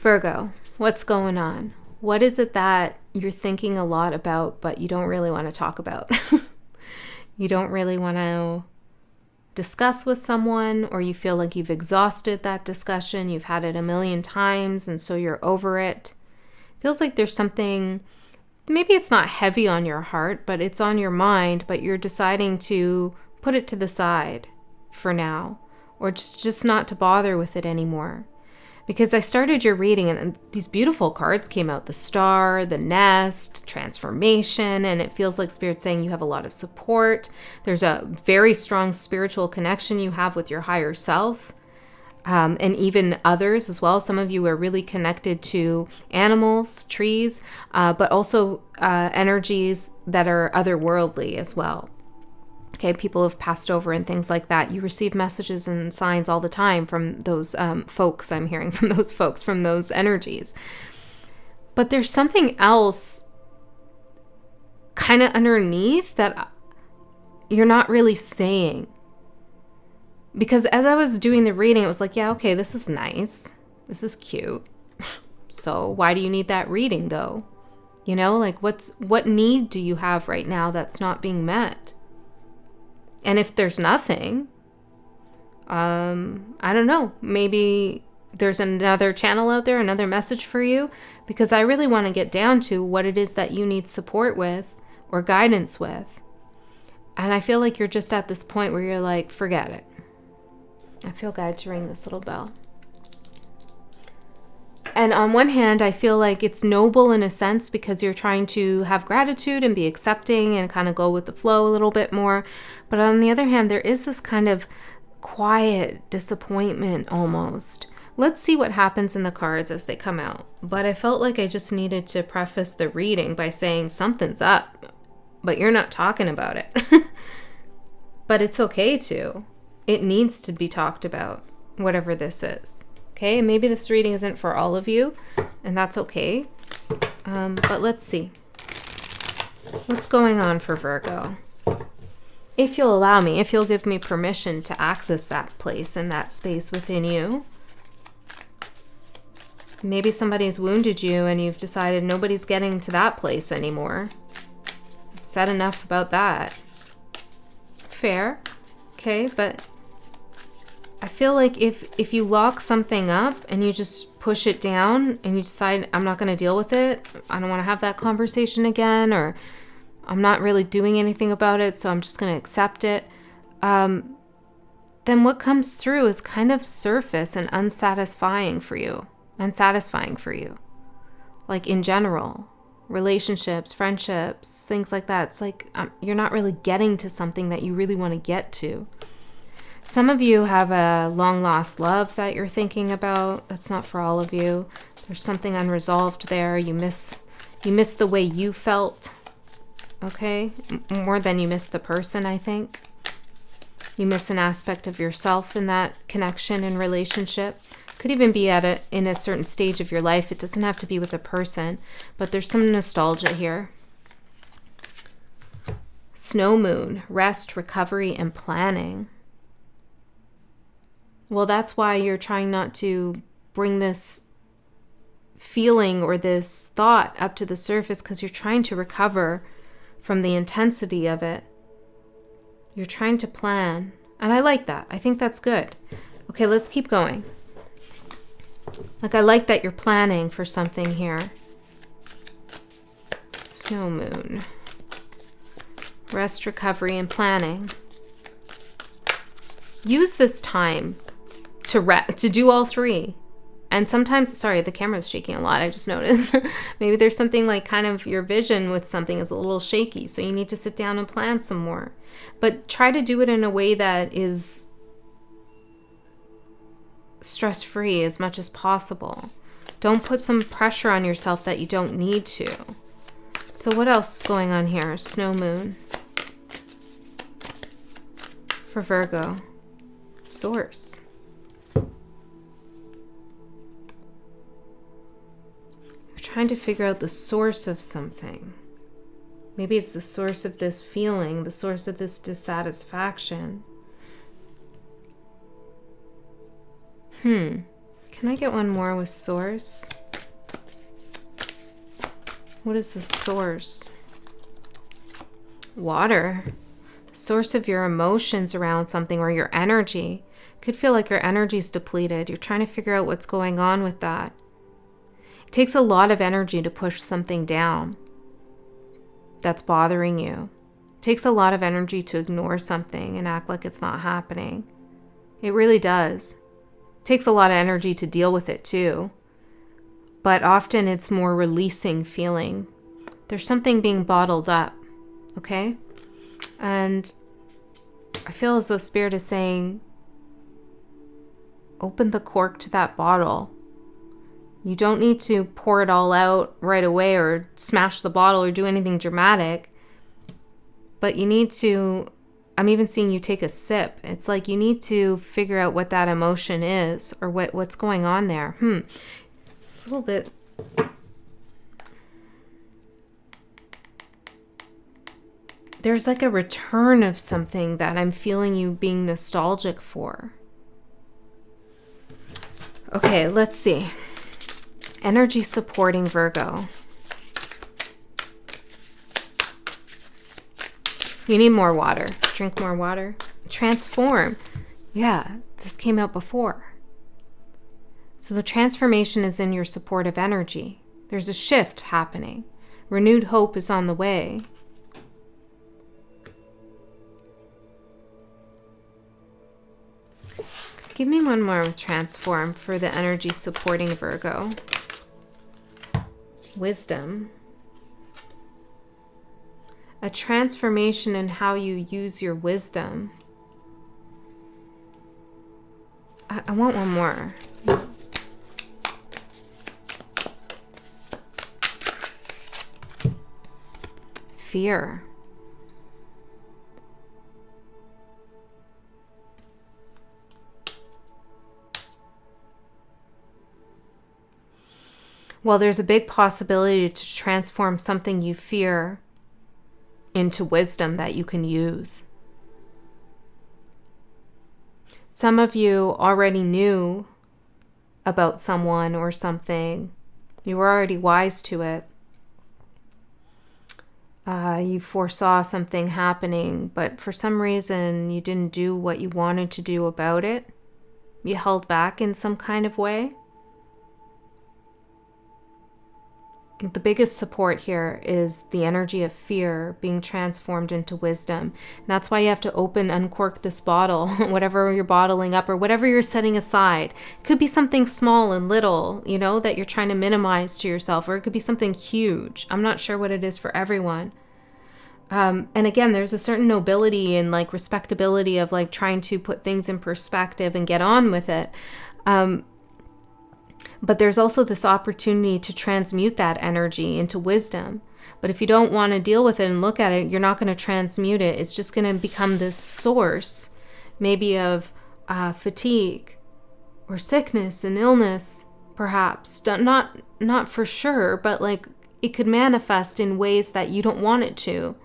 Virgo, what's going on? What is it that you're thinking a lot about, but you don't really want to talk about? You don't really want to discuss with someone, or you feel like you've exhausted that discussion. You've had it a million times, and so you're over it. Feels like there's something, maybe it's not heavy on your heart, but it's on your mind, but you're deciding to put it to the side for now, or just not to bother with it anymore. Because I started your reading and these beautiful cards came out, the star, the nest, transformation, and it feels like Spirit's saying you have a lot of support. There's a very strong spiritual connection you have with your higher self, and even others as well. Some of you are really connected to animals, trees, but also energies that are otherworldly as well. Okay, people have passed over and things like that. You receive messages and signs all the time from those folks. I'm hearing from those folks, from those energies. But there's something else kind of underneath that you're not really saying. Because as I was doing the reading, it was like, yeah, okay, this is nice. This is cute. So why do you need that reading though? You know, like what need do you have right now that's not being met? And if there's nothing, I don't know, maybe there's another channel out there, another message for you, because I really want to get down to what it is that you need support with or guidance with. And I feel like you're just at this point where you're like, forget it. I feel guided to ring this little bell. And on one hand, I feel like it's noble in a sense because you're trying to have gratitude and be accepting and kind of go with the flow a little bit more. But on the other hand, there is this kind of quiet disappointment almost. Let's see what happens in the cards as they come out. But I felt like I just needed to preface the reading by saying something's up, but you're not talking about it. But it's okay to. It needs to be talked about, whatever this is. Okay, maybe this reading isn't for all of you, and that's okay. But let's see. What's going on for Virgo? If you'll allow me, if you'll give me permission to access that place and that space within you. Maybe somebody's wounded you and you've decided nobody's getting to that place anymore. I've said enough about that. Fair. Okay, but I feel like if you lock something up and you just push it down and you decide, I'm not going to deal with it, I don't want to have that conversation again, or I'm not really doing anything about it, so I'm just going to accept it, then what comes through is kind of surface and unsatisfying for you. Like in general, relationships, friendships, things like that. It's like you're not really getting to something that you really want to get to. Some of you have a long-lost love that you're thinking about. That's not for all of you. There's something unresolved there. You miss the way you felt, okay? More than you miss the person, I think. You miss an aspect of yourself in that connection and relationship. Could even be in a certain stage of your life. It doesn't have to be with a person, but there's some nostalgia here. Snow moon, rest, recovery, and planning. Well, that's why you're trying not to bring this feeling or this thought up to the surface, because you're trying to recover from the intensity of it. You're trying to plan. And I like that. I think that's good. Okay, let's keep going. Like, I like that you're planning for something here. Snow moon. Rest, recovery, and planning. Use this time to do all three. And sometimes, sorry, the camera's shaking a lot, I just noticed. Maybe there's something like kind of your vision with something is a little shaky, so you need to sit down and plan some more. But try to do it in a way that is stress-free as much as possible. Don't put some pressure on yourself that you don't need to. So what else is going on here? Snow moon. For Virgo. Source. Trying to figure out the source of something. Maybe it's the source of this feeling, the source of this dissatisfaction. Can I get one more with source? What is the source? Water. The source of your emotions around something, or your energy. Could feel like your energy is depleted. You're trying to figure out what's going on with that. It takes a lot of energy to push something down that's bothering you. It takes a lot of energy to ignore something and act like it's not happening. It really does. It takes a lot of energy to deal with it too. But often it's more releasing feeling. There's something being bottled up, okay? And I feel as though Spirit is saying, open the cork to that bottle. You don't need to pour it all out right away or smash the bottle or do anything dramatic. But you need to, I'm even seeing you take a sip. It's like you need to figure out what that emotion is, or what's going on there. It's a little bit... There's like a return of something that I'm feeling you being nostalgic for. Okay, let's see. Energy supporting Virgo. You need more water. Drink more water. Transform. Yeah, this came out before. So the transformation is in your supportive energy. There's a shift happening. Renewed hope is on the way. Give me one more with transform for the energy supporting Virgo. Wisdom. A transformation in how you use your wisdom. I want one more. Fear. Well, there's a big possibility to transform something you fear into wisdom that you can use. Some of you already knew about someone or something. You were already wise to it. You foresaw something happening, but for some reason you didn't do what you wanted to do about it. You held back in some kind of way. The biggest support here is the energy of fear being transformed into wisdom. And that's why you have to uncork this bottle, whatever you're bottling up or whatever you're setting aside. It could be something small and little, that you're trying to minimize to yourself, or it could be something huge. I'm not sure what it is for everyone. And again, there's a certain nobility and respectability of trying to put things in perspective and get on with it. But there's also this opportunity to transmute that energy into wisdom. But if you don't want to deal with it and look at it, you're not going to transmute it. It's just going to become this source, maybe of fatigue or sickness and illness, perhaps. Not for sure, but it could manifest in ways that you don't want it to.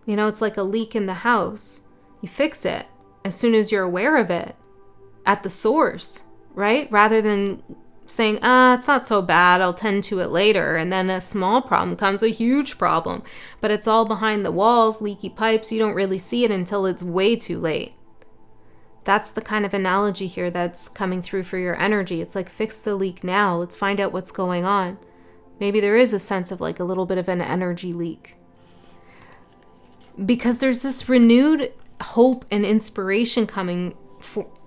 It's like a leak in the house. You fix it as soon as you're aware of it at the source, right? Rather than saying, it's not so bad, I'll tend to it later. And then a small problem becomes a huge problem. But it's all behind the walls, leaky pipes. You don't really see it until it's way too late. That's the kind of analogy here that's coming through for your energy. It's like, fix the leak now. Let's find out what's going on. Maybe there is a sense of a little bit of an energy leak. Because there's this renewed hope and inspiration coming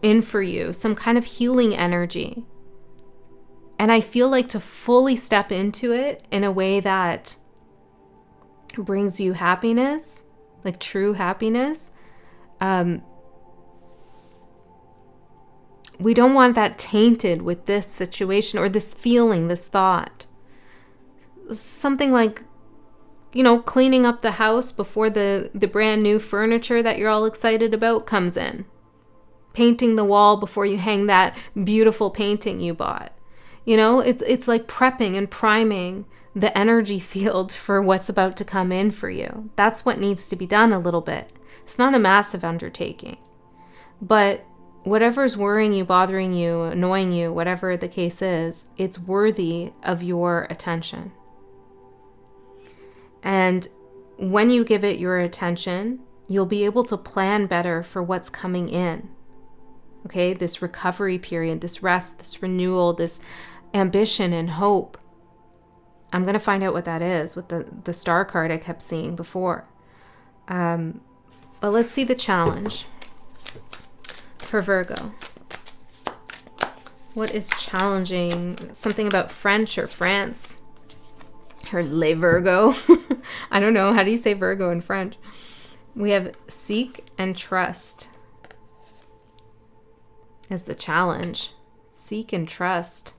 in for you. Some kind of healing energy. And I feel like to fully step into it in a way that brings you happiness, true happiness, we don't want that tainted with this situation or this feeling, this thought. Something like, cleaning up the house before the brand new furniture that you're all excited about comes in. Painting the wall before you hang that beautiful painting you bought. It's like prepping and priming the energy field for what's about to come in for you. That's what needs to be done a little bit. It's not a massive undertaking, but whatever's worrying you, bothering you, annoying you, whatever the case is, it's worthy of your attention. And when you give it your attention, you'll be able to plan better for what's coming in. Okay, this recovery period, this rest, this renewal, this ambition and hope. I'm going to find out what that is with the star card I kept seeing before. But let's see the challenge for Virgo. What is challenging? Something about French or France? Or Les Virgo? I don't know. How do you say Virgo in French? We have seek and trust as the challenge. Seek and trust.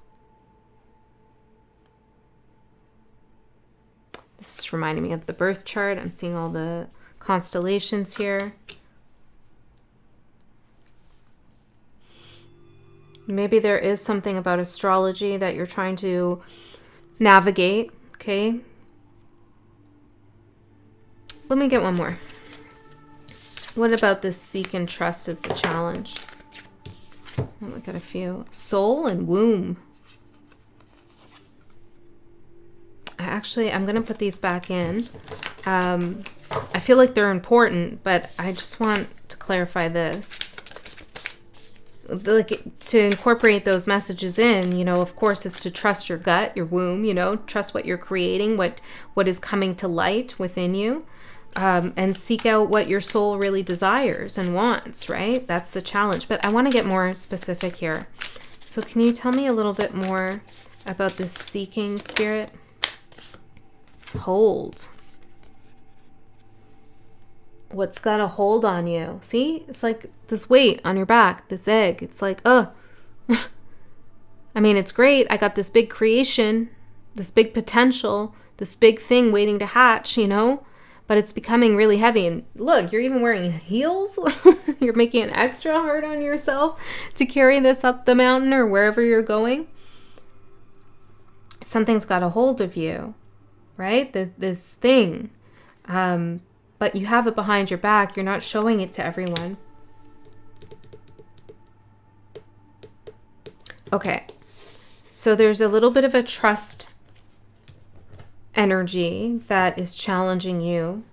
This is reminding me of the birth chart. I'm seeing all the constellations here. Maybe there is something about astrology that you're trying to navigate, okay? Let me get one more. What about this seek and trust as the challenge? Oh, I got a few. Soul and womb. I'm going to put these back in. I feel like they're important, but I just want to clarify this. Like, to incorporate those messages in, you know, of course, it's to trust your gut, your womb, you know, trust what you're creating, what is coming to light within you, and seek out what your soul really desires and wants, right? That's the challenge. But I want to get more specific here. So can you tell me a little bit more about this seeking spirit? Hold. What's got a hold on you? See, it's like this weight on your back, this egg. It's like, I mean, it's great. I got this big creation, this big potential, this big thing waiting to hatch, you know, but it's becoming really heavy. And look, you're even wearing heels. You're making it extra hard on yourself to carry this up the mountain or wherever you're going. Something's got a hold of you, right? This thing. But you have it behind your back. You're not showing it to everyone. Okay. So there's a little bit of a trust energy that is challenging you.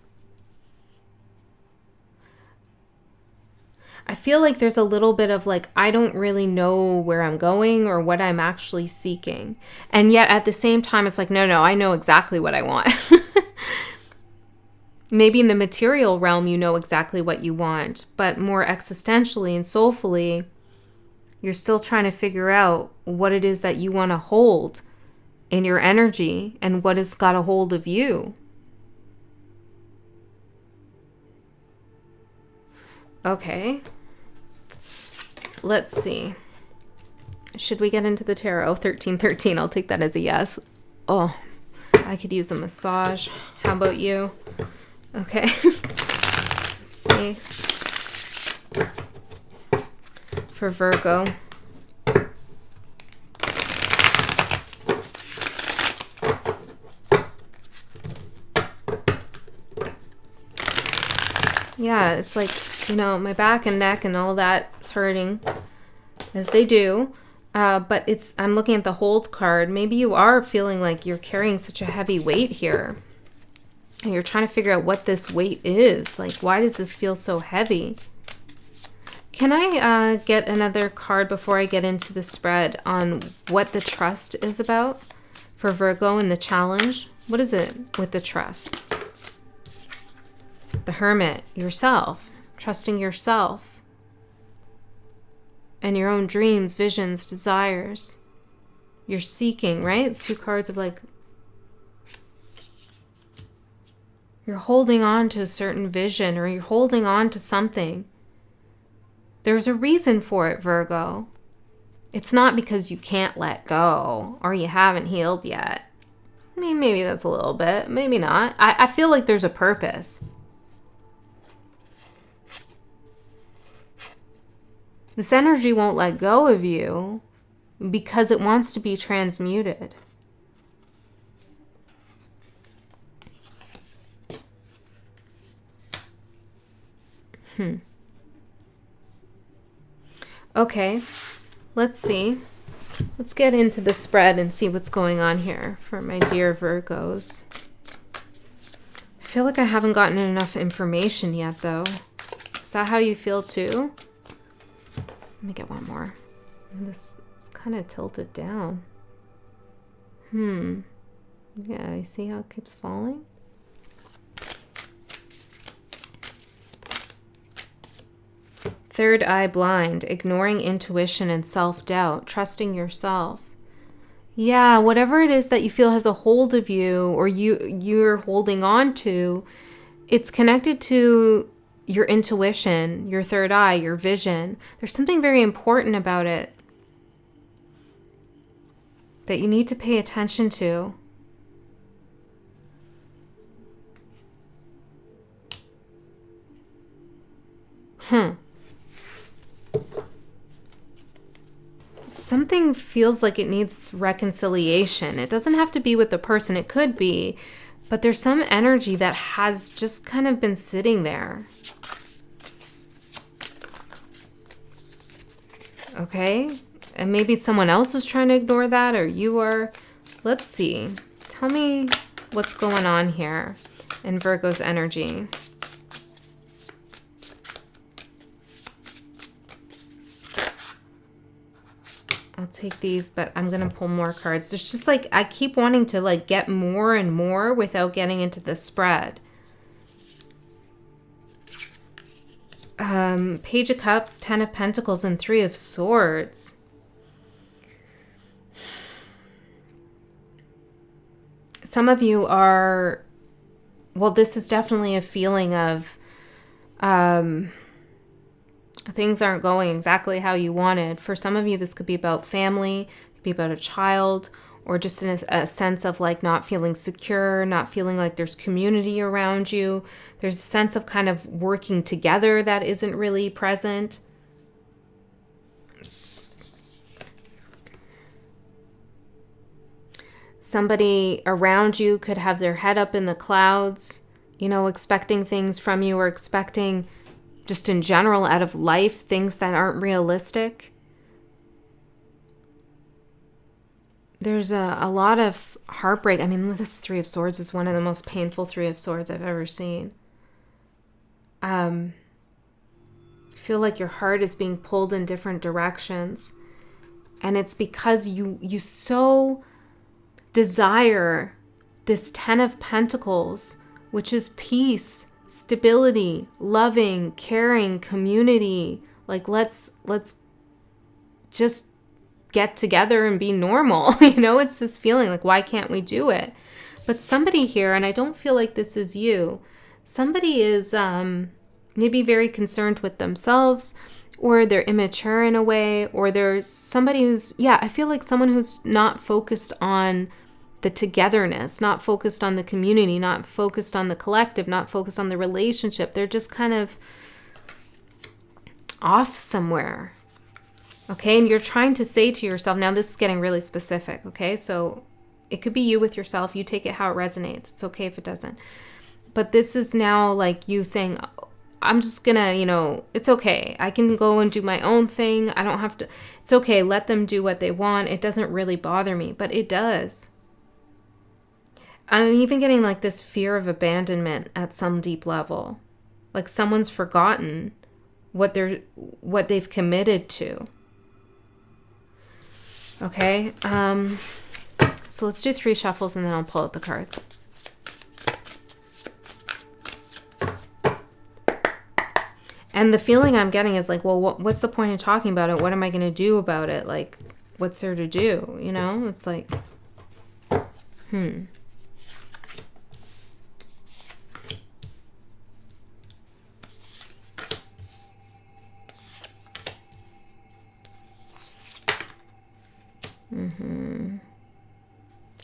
I feel like there's a little bit of like, I don't really know where I'm going or what I'm actually seeking. And yet at the same time, it's like, no, I know exactly what I want. Maybe in the material realm, you know exactly what you want, but more existentially and soulfully, you're still trying to figure out what it is that you want to hold in your energy and what has got a hold of you. Okay. Let's see. Should we get into the tarot? 1313. I'll take that as a yes. Oh, I could use a massage. How about you? Okay. Let's see. For Virgo. Yeah, it's like, you know, my back and neck and all that is hurting, as they do. But I'm looking at the hold card. Maybe you are feeling like you're carrying such a heavy weight here. And you're trying to figure out what this weight is. Like, why does this feel so heavy? Can I get another card before I get into the spread on what the trust is about for Virgo and the challenge? What is it with the trust? The Hermit, yourself, trusting yourself and your own dreams, visions, desires. You're seeking, right? 2 cards of like, you're holding on to a certain vision or you're holding on to something. There's a reason for it, Virgo. It's not because you can't let go or you haven't healed yet. I mean, maybe that's a little bit, maybe not. I feel like there's a purpose. This energy won't let go of you because it wants to be transmuted. Okay, let's see. Let's get into the spread and see what's going on here for my dear Virgos. I feel like I haven't gotten enough information yet, though. Is that how you feel too? Let me get one more. This is kind of tilted down. Yeah, you see how it keeps falling? Third eye blind, ignoring intuition and self-doubt, trusting yourself. Yeah, whatever it is that you feel has a hold of you or you're holding on to, it's connected to your intuition, your third eye, your vision. There's something very important about it that you need to pay attention to. Something feels like it needs reconciliation. It doesn't have to be with the person, it could be, but there's some energy that has just kind of been sitting there. Okay? And maybe someone else is trying to ignore that, or you are. Let's see. Tell me what's going on here in Virgo's energy. I'll take these, but I'm going to pull more cards. There's just like, I keep wanting to like get more and more without getting into the spread. Page of Cups, Ten of Pentacles, and Three of Swords. Some of you are, well, this is definitely a feeling of things aren't going exactly how you wanted. For some of you, this could be about family, it could be about a child, or just in a sense of like not feeling secure, not feeling like there's community around you. There's a sense of kind of working together that isn't really present. Somebody around you could have their head up in the clouds, you know, expecting things from you, or expecting just in general out of life things that aren't realistic. There's a lot of heartbreak. I mean, this Three of Swords is one of the most painful Three of Swords I've ever seen. I feel like your heart is being pulled in different directions. And it's because you so desire this Ten of Pentacles, which is peace, stability, loving, caring, community. Like, let's just get together and be normal. You know, it's this feeling like, why can't we do it? But somebody here, and I don't feel like this is you, somebody is maybe very concerned with themselves, or they're immature in a way, or there's somebody who's, yeah, I feel like someone who's not focused on the togetherness, not focused on the community, not focused on the collective, not focused on the relationship. They're just kind of off somewhere. Okay, and you're trying to say to yourself, now this is getting really specific, okay? So it could be you with yourself. You take it how it resonates. It's okay if it doesn't. But this is now like you saying, I'm just gonna, you know, it's okay. I can go and do my own thing. I don't have to, it's okay. Let them do what they want. It doesn't really bother me, but it does. I'm even getting like this fear of abandonment at some deep level. Like someone's forgotten what they've committed to. Okay, so let's do 3 shuffles and then I'll pull out the cards. And the feeling I'm getting is like, well, what's the point of talking about it? What am I going to do about it? Like, what's there to do? You know, it's like,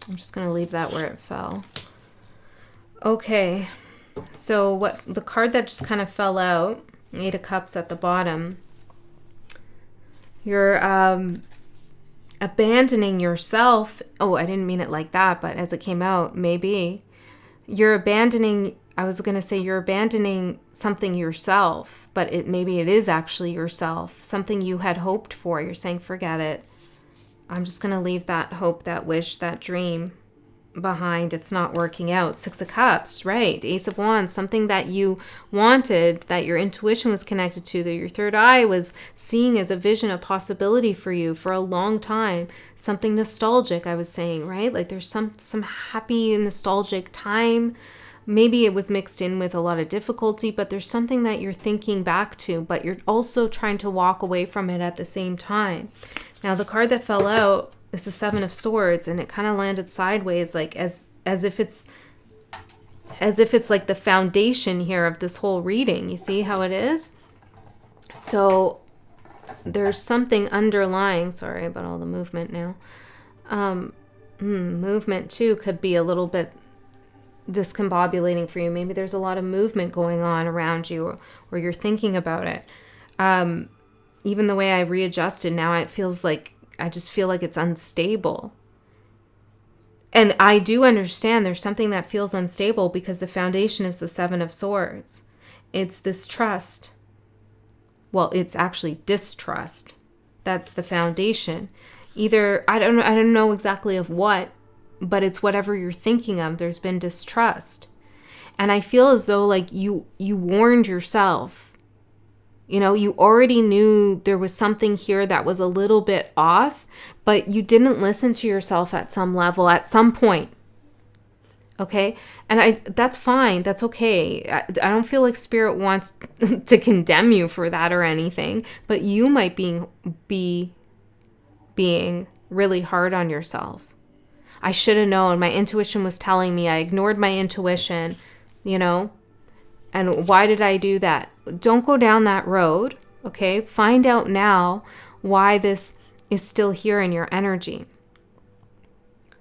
I'm just going to leave that where it fell. Okay, so what the card that just kind of fell out, 8 of Cups at the bottom, you're abandoning yourself. Oh, I didn't mean it like that, but as it came out, maybe. You're abandoning I was going to say you're abandoning something yourself, but maybe it is actually yourself, something you had hoped for. You're saying, forget it. I'm just going to leave that hope, that wish, that dream behind. It's not working out. 6 of Cups, right? Ace of Wands, something that you wanted, that your intuition was connected to, that your third eye was seeing as a vision, a possibility for you for a long time. Something nostalgic, I was saying, right? Like there's some happy nostalgic time. Maybe it was mixed in with a lot of difficulty, but there's something that you're thinking back to, but you're also trying to walk away from it at the same time. Now, the card that fell out is the 7 of Swords, and it kind of landed sideways, like as if it's like the foundation here of this whole reading. You see how it is? So there's something underlying. Sorry about all the movement now. Movement too could be a little bit discombobulating for you. Maybe there's a lot of movement going on around you, or you're thinking about it. Even the way I readjusted now, I just feel like it's unstable. And I do understand there's something that feels unstable because the foundation is the 7 of Swords. It's this trust. Well, it's actually distrust. That's the foundation. Either, I don't know exactly of what, but it's whatever you're thinking of. There's been distrust. And I feel as though like you warned yourself. You know, you already knew there was something here that was a little bit off, but you didn't listen to yourself at some level, at some point. Okay? And that's fine. That's okay. I don't feel like Spirit wants to condemn you for that or anything, but you might be being really hard on yourself. I should have known. My intuition was telling me. I ignored my intuition, you know? And why did I do that? Don't go down that road, okay? Find out now why this is still here in your energy.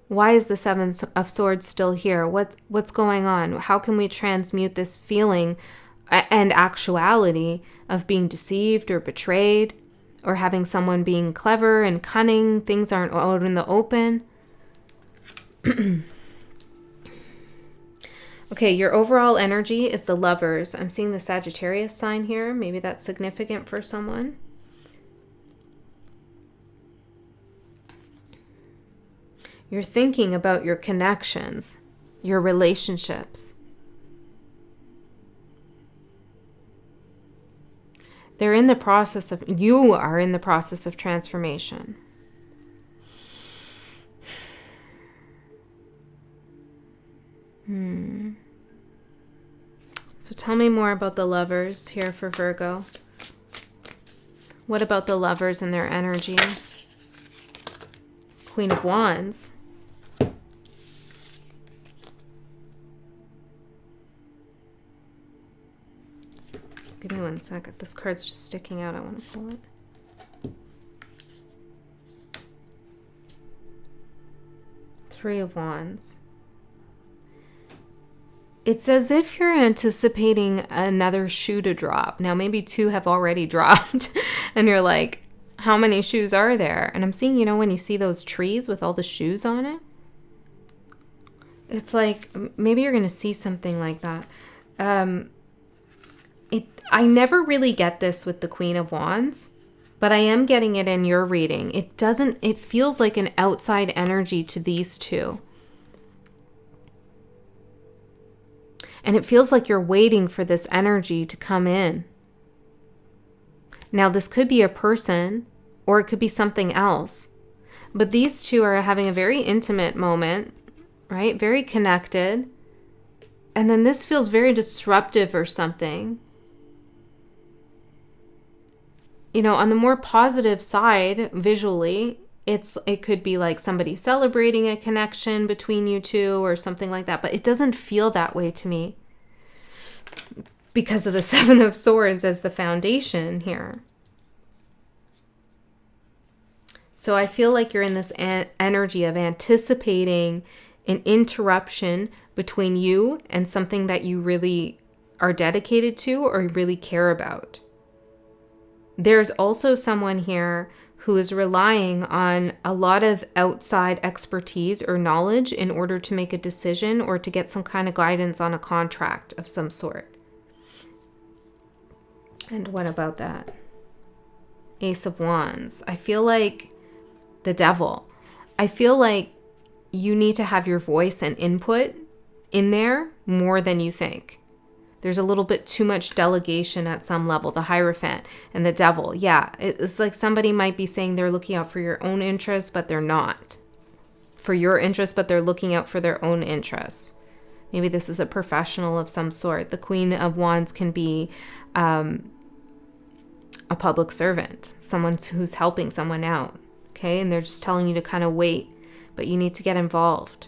Why is the 7 of Swords still here? What's going on? How can we transmute this feeling and actuality of being deceived or betrayed, or having someone being clever and cunning? Things aren't out in the open. Okay, your overall energy is the Lovers. I'm seeing the Sagittarius sign here. Maybe that's significant for someone. You're thinking about your connections, your relationships. You are in the process of transformation. So tell me more about the Lovers here for Virgo. What about the Lovers and their energy? Queen of Wands. Give me 1 second. This card's just sticking out. I want to pull it. Three of Wands. It's as if you're anticipating another shoe to drop. Now, maybe 2 have already dropped, and you're like, how many shoes are there? And I'm seeing, you know, when you see those trees with all the shoes on it, it's like, maybe you're going to see something like that. I never really get this with the Queen of Wands, but I am getting it in your reading. It feels like an outside energy to these two. And it feels like you're waiting for this energy to come in. Now, this could be a person or it could be something else. But these two are having a very intimate moment, right? Very connected. And then this feels very disruptive or something. You know, on the more positive side, visually, it could be like somebody celebrating a connection between you two or something like that, but it doesn't feel that way to me because of the 7 of Swords as the foundation here. So I feel like you're in this energy of anticipating an interruption between you and something that you really are dedicated to or really care about. There's also someone here who is relying on a lot of outside expertise or knowledge in order to make a decision or to get some kind of guidance on a contract of some sort. And what about that? Ace of Wands. I feel like the Devil. I feel like you need to have your voice and input in there more than you think. There's a little bit too much delegation at some level. The Hierophant and the Devil. Yeah, it's like somebody might be saying they're looking out for your own interests, but they're not. For your interests, but they're looking out for their own interests. Maybe this is a professional of some sort. The Queen of Wands can be a public servant, someone who's helping someone out. Okay, and they're just telling you to kind of wait, but you need to get involved.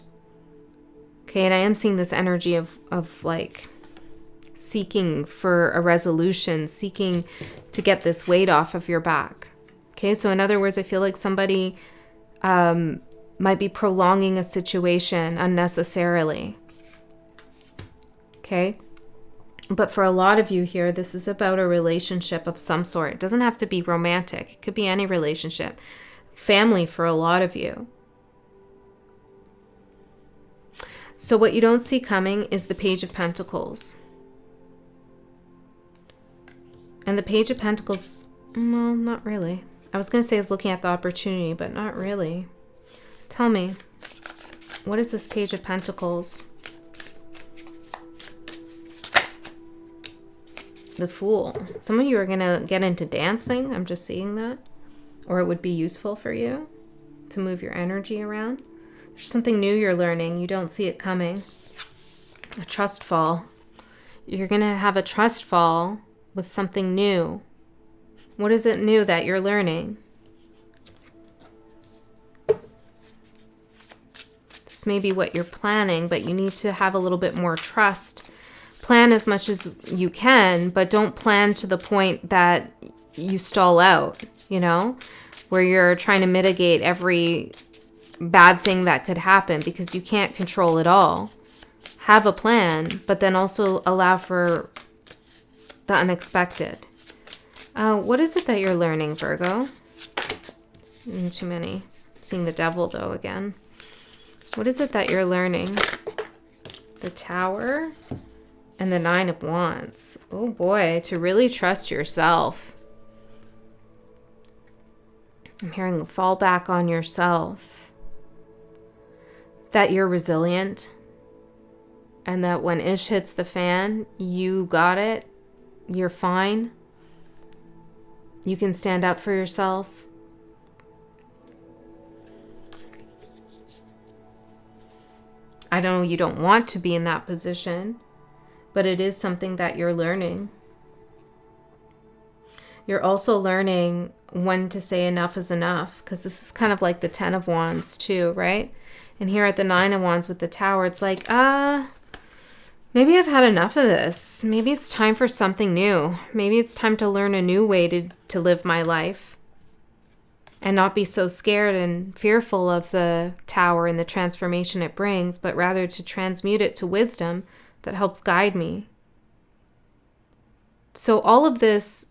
Okay, and I am seeing this energy of like seeking for a resolution, seeking to get this weight off of your back. Okay, so in other words, I feel like somebody might be prolonging a situation unnecessarily. Okay, but for a lot of you here, this is about a relationship of some sort. It doesn't have to be romantic. It could be any relationship. Family for a lot of you. So what you don't see coming is the Page of Pentacles. And the Page of Pentacles, well, not really. I was going to say is looking at the opportunity, but not really. Tell me, what is this Page of Pentacles? The Fool. Some of you are going to get into dancing. I'm just seeing that. Or it would be useful for you to move your energy around. There's something new you're learning. You don't see it coming. A trust fall. You're going to have a trust fall with something new. What is it new that you're learning? This may be what you're planning, but you need to have a little bit more trust. Plan as much as you can, but don't plan to the point that you stall out, you know, where you're trying to mitigate every bad thing that could happen because you can't control it all. Have a plan, but then also allow for the unexpected. What is it that you're learning, Virgo? Too many. I'm seeing the Devil, though, again. What is it that you're learning? The Tower and the Nine of Wands. Oh, boy. To really trust yourself. I'm hearing fall back on yourself. That you're resilient. And that when ish hits the fan, you got it. You're fine. You can stand up for yourself. I know you don't want to be in that position, but it is something that you're learning. You're also learning when to say enough is enough, because this is kind of like the Ten of Wands too, right? And here at the Nine of Wands with the Tower, it's like, maybe I've had enough of this. Maybe it's time for something new. Maybe it's time to learn a new way to live my life and not be so scared and fearful of the Tower and the transformation it brings, but rather to transmute it to wisdom that helps guide me. So all of this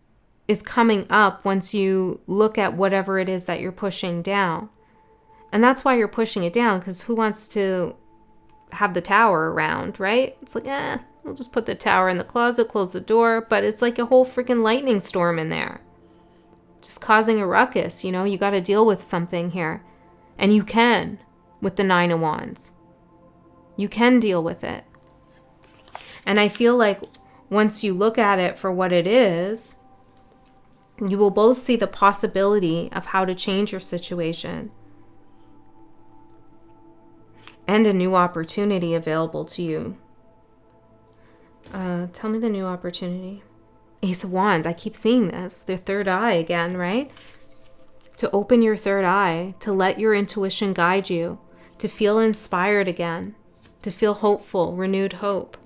is coming up once you look at whatever it is that you're pushing down. And that's why you're pushing it down, because who wants to have the Tower around, right? It's like, we'll just put the Tower in the closet, close the door, but it's like a whole freaking lightning storm in there. Just causing a ruckus, you know? You got to deal with something here. And you can with the Nine of Wands. You can deal with it. And I feel like once you look at it for what it is, you will both see the possibility of how to change your situation. And a new opportunity available to you. Tell me the new opportunity. Ace of Wands. I keep seeing this. The third eye again, right? To open your third eye. To let your intuition guide you. To feel inspired again. To feel hopeful. Renewed hope.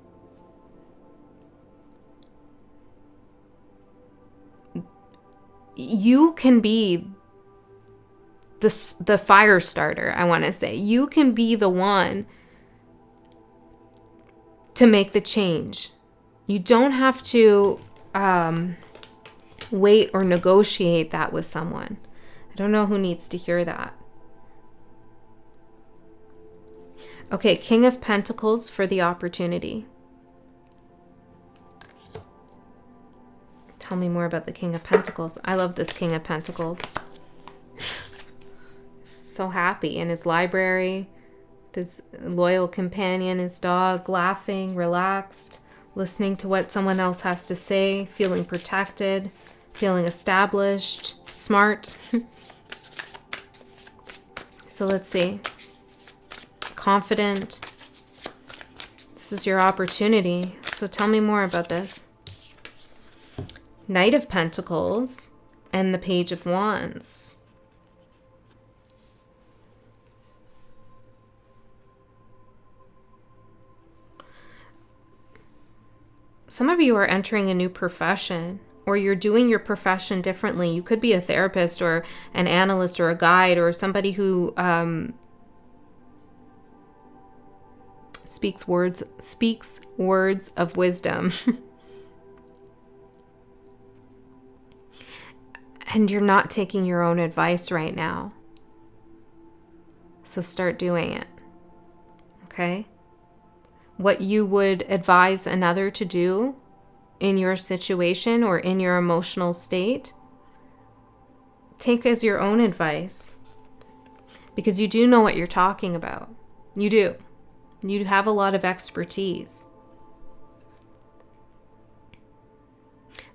You can be the fire starter, I want to say. You can be the one to make the change. You don't have to wait or negotiate that with someone. I don't know who needs to hear that. Okay, King of Pentacles for the opportunity. Tell me more about the King of Pentacles. I love this King of Pentacles. So happy in his library, his loyal companion, his dog, laughing, relaxed, listening to what someone else has to say, feeling protected, feeling established, smart. So let's see. Confident. This is your opportunity. So tell me more about this. Knight of Pentacles and the Page of Wands. Some of you are entering a new profession, or you're doing your profession differently. You could be a therapist or an analyst or a guide or somebody who speaks words of wisdom. And you're not taking your own advice right now. So start doing it. Okay? What you would advise another to do in your situation or in your emotional state, take as your own advice. Because you do know what you're talking about. You do. You have a lot of expertise.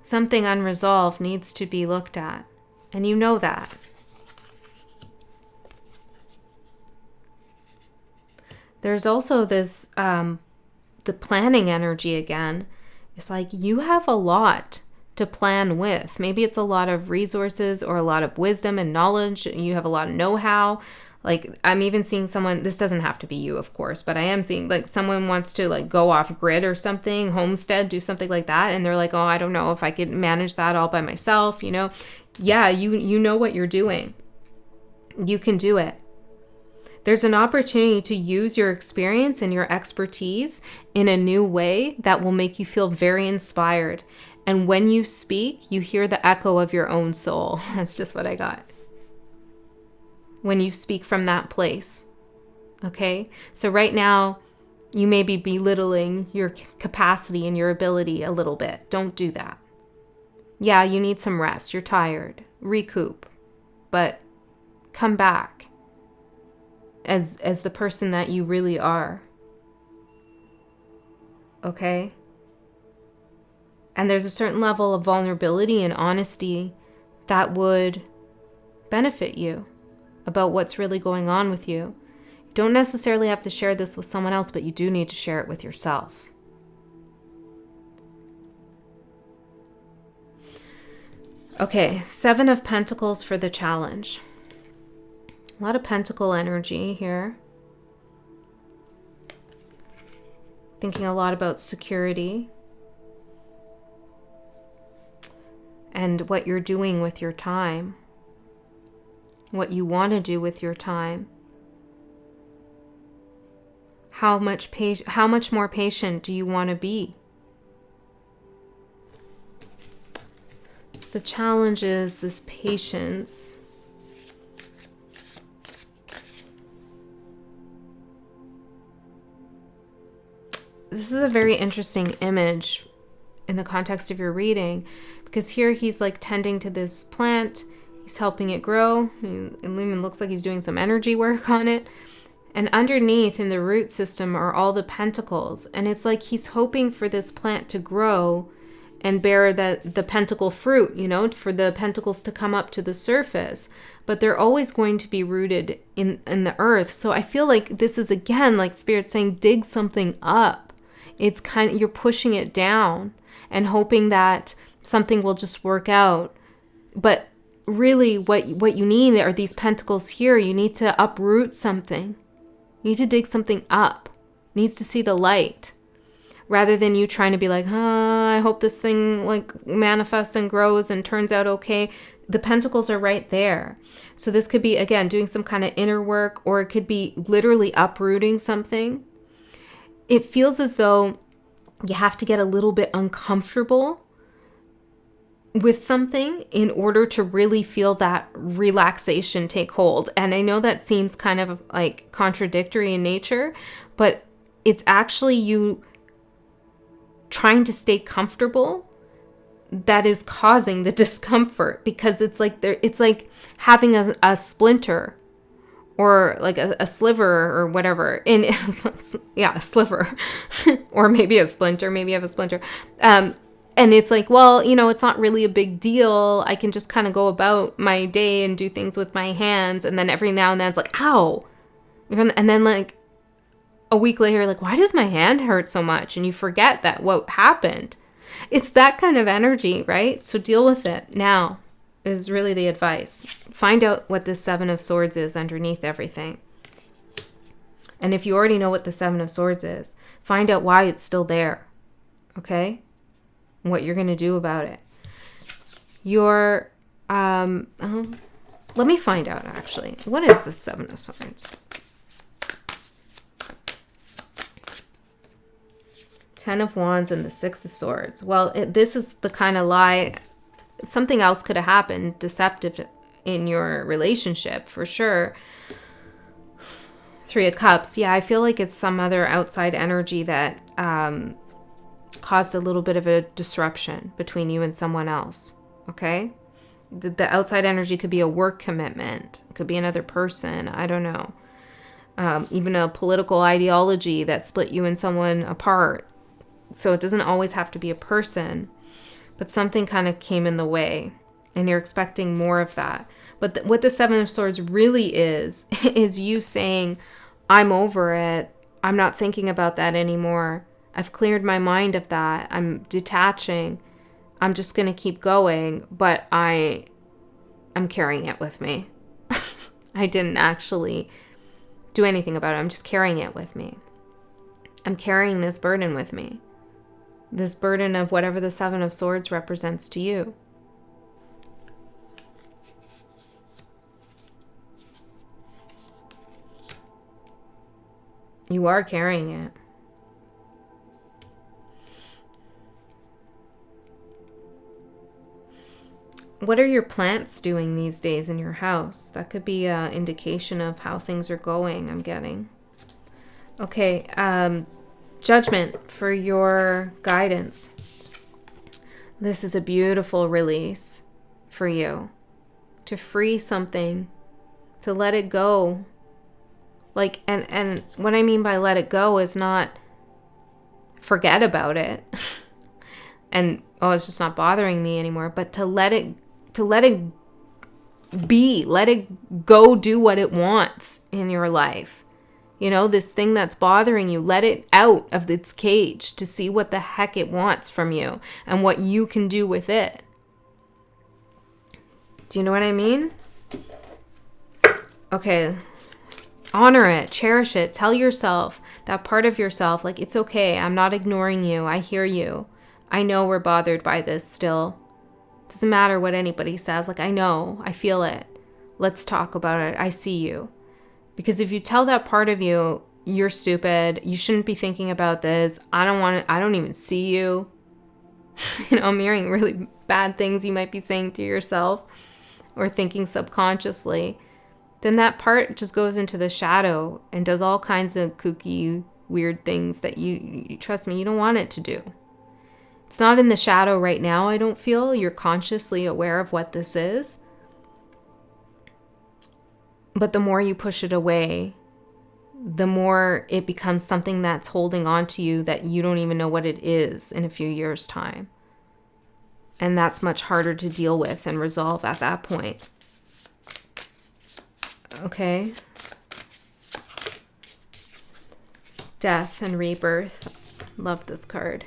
Something unresolved needs to be looked at, and you know that. There's also this, the planning energy again. It's like you have a lot to plan with. Maybe it's a lot of resources or a lot of wisdom and knowledge. You have a lot of know-how. Like, I'm even seeing someone, this doesn't have to be you, of course, but I am seeing like someone wants to like go off grid or something, homestead, do something like that. And they're like, oh, I don't know if I could manage that all by myself, you know? Yeah, you know what you're doing. You can do it. There's an opportunity to use your experience and your expertise in a new way that will make you feel very inspired. And when you speak, you hear the echo of your own soul. That's just what I got. When you speak from that place. Okay? So right now, you may be belittling your capacity and your ability a little bit. Don't do that. Yeah, you need some rest. You're tired. Recoup. But come back as the person that you really are. Okay? And there's a certain level of vulnerability and honesty that would benefit you about what's really going on with you. You don't necessarily have to share this with someone else, but you do need to share it with yourself. Okay, 7 of Pentacles for the challenge. A lot of pentacle energy here. Thinking a lot about security and what you're doing with your time. What you want to do with your time. How much more patient do you want to be? So the challenge is this patience. This is a very interesting image in the context of your reading, because here he's like tending to this plant. He's helping it grow. It even looks like he's doing some energy work on it. And underneath in the root system are all the pentacles. And it's like he's hoping for this plant to grow and bear the pentacle fruit, you know, for the pentacles to come up to the surface. But they're always going to be rooted in the earth. So I feel like this is, again, like Spirit saying, dig something up. It's kind of, you're pushing it down and hoping that something will just work out. But really what you need are these pentacles here. You need to uproot something. You need to dig something up. It needs to see the light. Rather than you trying to be like, I hope this thing like manifests and grows and turns out okay. The pentacles are right there. So this could be, again, doing some kind of inner work, or it could be literally uprooting something. It feels as though you have to get a little bit uncomfortable with something in order to really feel that relaxation take hold. And I know that seems kind of like contradictory in nature, but it's actually you trying to stay comfortable that is causing the discomfort, because it's like having a splinter or like a sliver or whatever in yeah, a sliver or maybe a splinter, maybe you have a splinter. And it's like, well, you know, it's not really a big deal. I can just kind of go about my day and do things with my hands. And then every now and then it's like, ow. And then like a week later, like, why does my hand hurt so much? And you forget that what happened. It's that kind of energy, right? So deal with it now is really the advice. Find out what this Seven of Swords is underneath everything. And if you already know what the Seven of Swords is, find out why it's still there. Okay? And what you're going to do about it. Let me find out actually. What is the Seven of Swords? Ten of Wands and the Six of Swords. Well, this is the kind of lie. Something else could have happened, deceptive in your relationship, for sure. Three of Cups. Yeah, I feel like it's some other outside energy that caused a little bit of a disruption between you and someone else. Okay? The outside energy could be a work commitment. It could be another person. I don't know. Even a political ideology that split you and someone apart. So it doesn't always have to be a person, but something kind of came in the way and you're expecting more of that. But what the Seven of Swords really is you saying, I'm over it. I'm not thinking about that anymore. I've cleared my mind of that. I'm detaching. I'm just going to keep going, but I'm carrying it with me. I didn't actually do anything about it. I'm just carrying it with me. I'm carrying this burden with me. This burden of whatever the Seven of Swords represents to you. You are carrying it. What are your plants doing these days in your house? That could be an indication of how things are going, I'm getting. Okay, Judgment for your guidance. This is a beautiful release for you. To free something, to let it go. Like, and what I mean by let it go is not forget about it and, oh, it's just not bothering me anymore, but to let it be, let it go do what it wants in your life. You know, this thing that's bothering you, let it out of its cage to see what the heck it wants from you and what you can do with it. Do you know what I mean? Okay. Honor it, cherish it, tell yourself, that part of yourself, like, it's okay, I'm not ignoring you, I hear you. I know we're bothered by this still. Doesn't matter what anybody says, like, I know, I feel it. Let's talk about it, I see you. Because if you tell that part of you, you're stupid, you shouldn't be thinking about this, I don't even see you. You know, I'm hearing really bad things you might be saying to yourself or thinking subconsciously. Then that part just goes into the shadow and does all kinds of kooky, weird things that you trust me, you don't want it to do. It's not in the shadow right now, I don't feel. You're consciously aware of what this is. But the more you push it away, the more it becomes something that's holding on to you that you don't even know what it is in a few years' time. And that's much harder to deal with and resolve at that point. Okay? Death and rebirth. Love this card.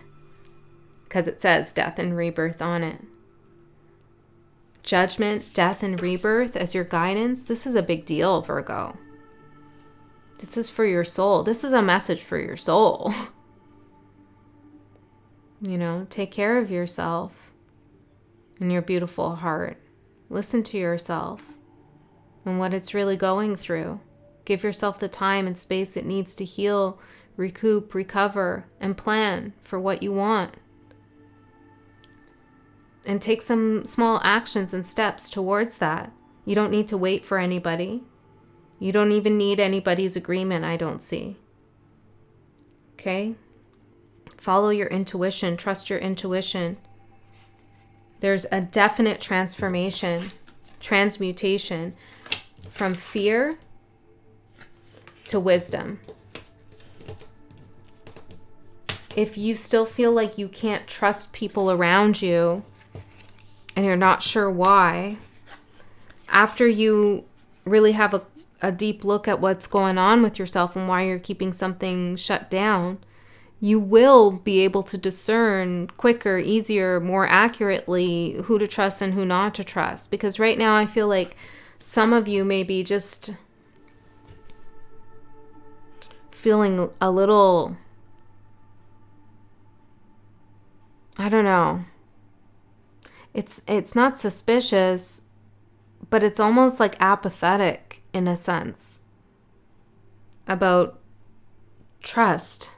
Because it says death and rebirth on it. Judgment, death, and rebirth as your guidance. This is a big deal, Virgo. This is for your soul. This is a message for your soul. You know, take care of yourself and your beautiful heart. Listen to yourself and what it's really going through. Give yourself the time and space it needs to heal, recoup, recover, and plan for what you want. and take some small actions and steps towards that. You don't need to wait for anybody. You don't even need anybody's agreement, I don't see. Okay? Follow your intuition. Trust your intuition. There's a definite transformation, transmutation from fear to wisdom. If you still feel like you can't trust people around you and you're not sure why, after you really have a deep look at what's going on with yourself and why you're keeping something shut down, you will be able to discern quicker, easier, more accurately who to trust and who not to trust. Because right now I feel like some of you may be just feeling a little, I don't know. It's not suspicious, but it's almost like apathetic in a sense about trust.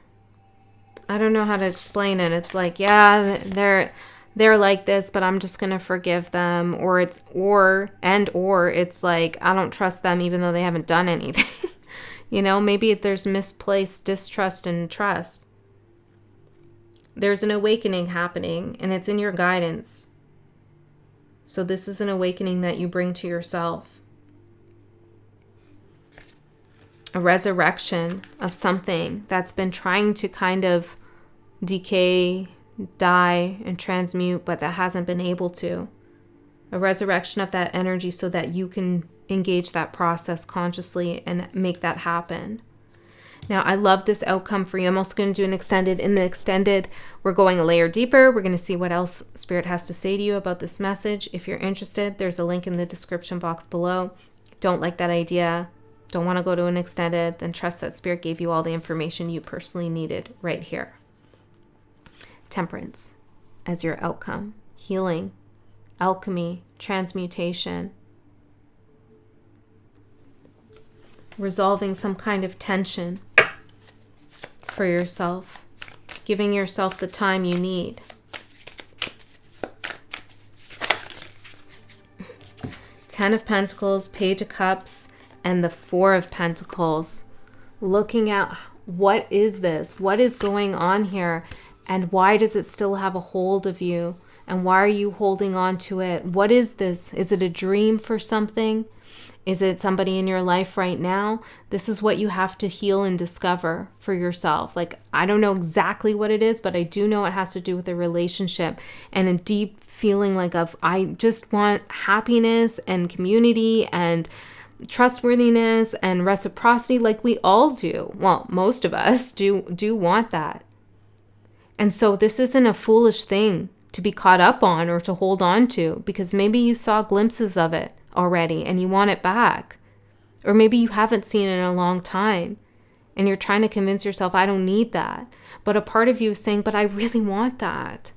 I don't know how to explain it. It's like, yeah, they're like this, but I'm just going to forgive them. Or it's like, I don't trust them even though they haven't done anything. Maybe there's misplaced distrust and trust. There's an awakening happening and it's in your guidance. So this is an awakening that you bring to yourself. A resurrection of something that's been trying to kind of decay, die, and transmute, but that hasn't been able to. A resurrection of that energy so that you can engage that process consciously and make that happen. Now, I love this outcome for you. I'm also going to do an extended. In the extended, we're going a layer deeper. We're going to see what else Spirit has to say to you about this message. If you're interested, there's a link in the description box below. Don't like that idea, don't want to go to an extended, then trust that Spirit gave you all the information you personally needed right here. Temperance as your outcome. Healing, alchemy, transmutation. Resolving some kind of tension for yourself. Giving yourself the time you need. Ten of Pentacles, Page of Cups, and the Four of Pentacles. Looking at what is this? What is going on here? And why does it still have a hold of you? And why are you holding on to it? What is this? Is it a dream for something? Is it somebody in your life right now? This is what you have to heal and discover for yourself. Like, I don't know exactly what it is, but I do know it has to do with a relationship and a deep feeling I just want happiness and community and trustworthiness and reciprocity, like we all do. Well, most of us do want that. And so this isn't a foolish thing to be caught up on or to hold on to, because maybe you saw glimpses of it already and you want it back. Or maybe you haven't seen it in a long time and you're trying to convince yourself, I don't need that. But a part of you is saying, but I really want that.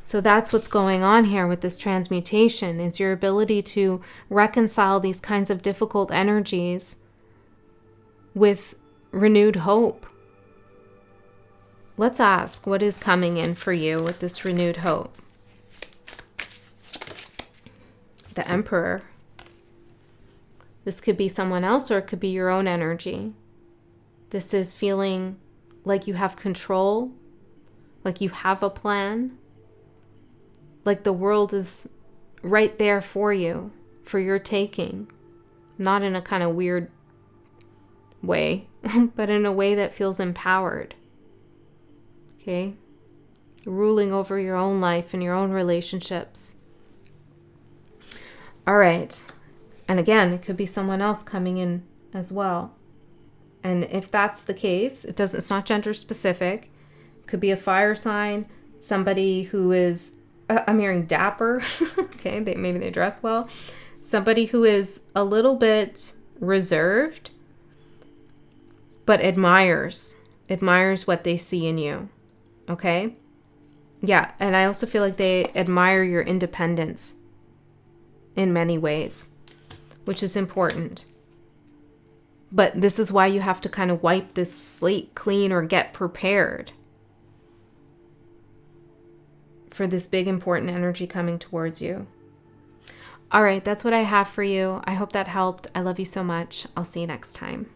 So that's what's going on here with this transmutation, is your ability to reconcile these kinds of difficult energies with renewed hope. Let's ask, what is coming in for you with this renewed hope? The Emperor. This could be someone else or it could be your own energy. This is feeling like you have control, like you have a plan, like the world is right there for you, for your taking. Not in a kind of weird way, but in a way that feels empowered. Okay? Ruling over your own life and your own relationships. All right. And again, it could be someone else coming in as well. And if that's the case, it's not gender specific. It could be a fire sign, somebody who is, I'm hearing dapper. Okay, maybe they dress well. Somebody who is a little bit reserved, but admires what they see in you. Okay? Yeah, and I also feel like they admire your independence in many ways, which is important. But this is why you have to kind of wipe this slate clean or get prepared for this big, important energy coming towards you. All right, that's what I have for you. I hope that helped. I love you so much. I'll see you next time.